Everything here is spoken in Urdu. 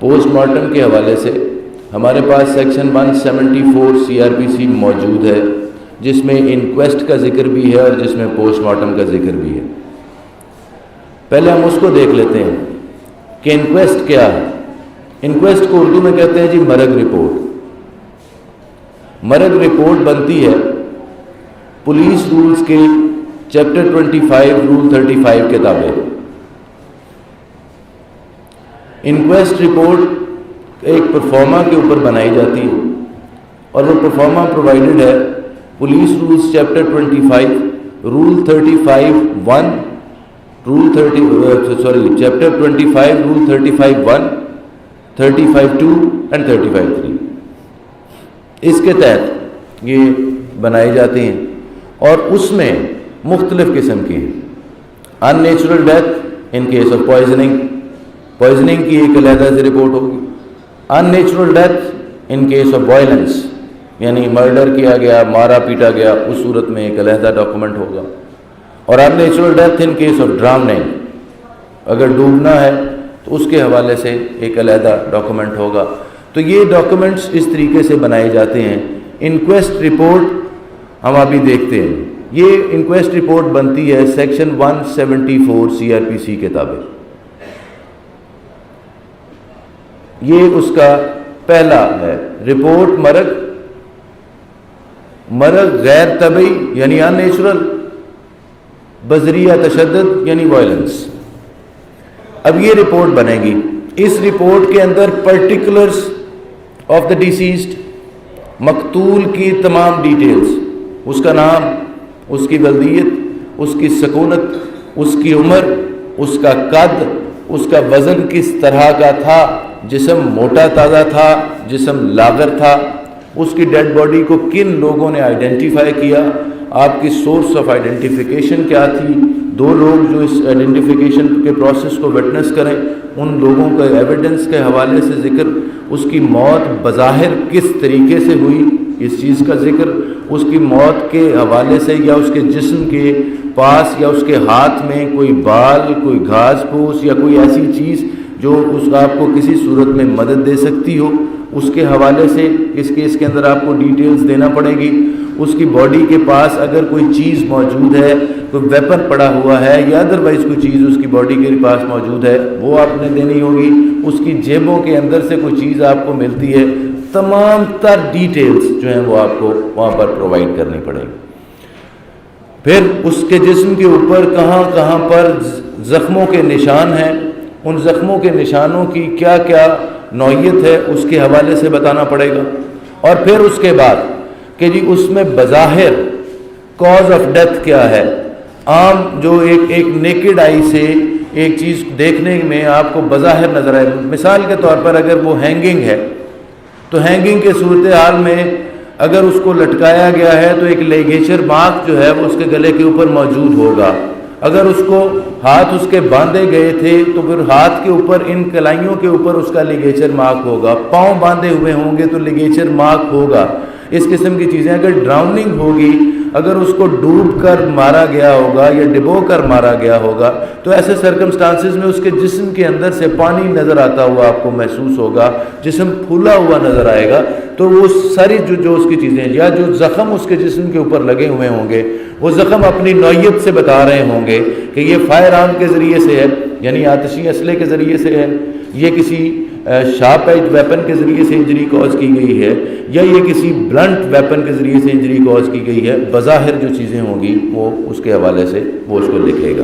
پوسٹ مارٹم کے حوالے سے ہمارے پاس سیکشن 174 CRPC موجود ہے، جس میں انکویسٹ کا ذکر بھی ہے اور جس میں پوسٹ مارٹم کا ذکر بھی ہے۔ پہلے ہم اس کو دیکھ لیتے ہیں کہ انکویسٹ کیا ہے۔ انکویسٹ کو اردو میں کہتے ہیں جی مرگ رپورٹ۔ مرگ رپورٹ بنتی ہے پولیس رولز کے چیپٹر 25 رول 35 کے تابع۔ انکویسٹ رپورٹ ایک پرفارما کے اوپر بنائی جاتی ہے اور وہ پرفارما پرووائڈڈ ہے police rules chapter 25 rule 35(1) chapter 25 rule 35(1), 35(2) and 35(3). اس کے تحت یہ بنائی جاتی ہیں اور اس میں مختلف قسم کی ہیں۔ Unnatural death in case of poisoning کی ایک علیحدہ سے رپورٹ ہوگی۔ Unnatural death in case of violence, یعنی مرڈر کیا گیا، مارا پیٹا گیا، اس صورت میں ایک علیحدہ ڈاکومنٹ ہوگا۔ اور unnatural death in case of drowning, اگر ڈوبنا ہے تو اس کے حوالے سے ایک علیحدہ ڈاکومنٹ ہوگا۔ تو یہ ڈاکومنٹس اس طریقے سے بنائے جاتے ہیں۔ انکویسٹ رپورٹ ہم ابھی دیکھتے ہیں، یہ انکویسٹ رپورٹ بنتی ہے سیکشن 174 CRPC کے تابع۔ یہ اس کا پہلا ہے رپورٹ مرگ غیر طبعی یعنی ان نیچرل، بذریعہ تشدد یعنی وائلنس۔ اب یہ رپورٹ بنے گی، اس رپورٹ کے اندر پرٹیکولرز آف دا ڈیسیزڈ، مقتول کی تمام ڈیٹیلز، اس کا نام، اس کی ولدیت، اس کی سکونت، اس کی عمر، اس کا قد، اس کا وزن کس طرح کا تھا، جسم موٹا تازہ تھا، جسم لاغر تھا، اس کی ڈیڈ باڈی کو کن لوگوں نے آئیڈینٹیفائی کیا، آپ کی سورس آف آئیڈینٹیفیکیشن کیا تھی، دو لوگ جو اس آئیڈینٹیفیکیشن کے پروسیس کو وٹنس کریں، ان لوگوں کا ایویڈنس کے حوالے سے ذکر، اس کی موت بظاہر کس طریقے سے ہوئی اس چیز کا ذکر، اس کی موت کے حوالے سے یا اس کے جسم کے پاس یا اس کے ہاتھ میں کوئی بال، کوئی گھاس پھوس یا کوئی ایسی چیز جو اس آپ کو کسی صورت میں مدد دے سکتی ہو، اس کے حوالے سے اس کیس کے اندر آپ کو ڈیٹیلز دینا پڑے گی۔ اس کی باڈی کے پاس اگر کوئی چیز موجود ہے، کوئی ویپن پڑا ہوا ہے یا ادروائز کوئی چیز اس کی باڈی کے پاس موجود ہے، وہ آپ نے دینی ہوگی۔ اس کی جیبوں کے اندر سے کوئی چیز آپ کو ملتی ہے، تمام تر ڈیٹیلز جو ہیں وہ آپ کو وہاں پر پرووائڈ کرنی پڑے گی۔ پھر اس کے جسم کے اوپر کہاں کہاں پر زخموں کے نشان ہیں، ان زخموں کے نشانوں کی کیا کیا نوعیت ہے، اس کے حوالے سے بتانا پڑے گا۔ اور پھر اس کے بعد کہ جی اس میں بظاہر کاز آف ڈیتھ کیا ہے۔ عام جو ایک نیکڈ آئی سے ایک چیز دیکھنے میں آپ کو بظاہر نظر آئے، مثال کے طور پر اگر وہ ہینگنگ ہے تو ہینگنگ کے صورتحال میں اگر اس کو لٹکایا گیا ہے تو ایک لیگیچر مارک جو ہے وہ اس کے گلے کے اوپر موجود ہوگا۔ اگر اس کو ہاتھ اس کے باندھے گئے تھے تو پھر ہاتھ کے اوپر ان کلائیوں کے اوپر اس کا لیگیچر مارک ہوگا، پاؤں باندھے ہوئے ہوں گے تو لیگیچر مارک ہوگا۔ اس قسم کی چیزیں، اگر ڈراؤننگ ہوگی، اگر اس کو ڈوب کر مارا گیا ہوگا یا ڈبو کر مارا گیا ہوگا تو ایسے سرکمسٹانسز میں اس کے جسم کے اندر سے پانی نظر آتا ہوا آپ کو محسوس ہوگا، جسم پھولا ہوا نظر آئے گا۔ تو وہ ساری جو اس کی چیزیں یا جو زخم اس کے جسم کے اوپر لگے ہوئے ہوں گے، وہ زخم اپنی نوعیت سے بتا رہے ہوں گے کہ یہ فائر آرم کے ذریعے سے ہے، یعنی آتشی اسلحے کے ذریعے سے ہے، یہ کسی شارپ ایج ویپن کے ذریعے سے انجری کاز کی گئی ہے، یا یہ کسی بلنٹ ویپن کے ذریعے سے انجری کاز کی گئی ہے۔ بظاہر جو چیزیں ہوں گی وہ اس کے حوالے سے وہ اس کو لکھے گا۔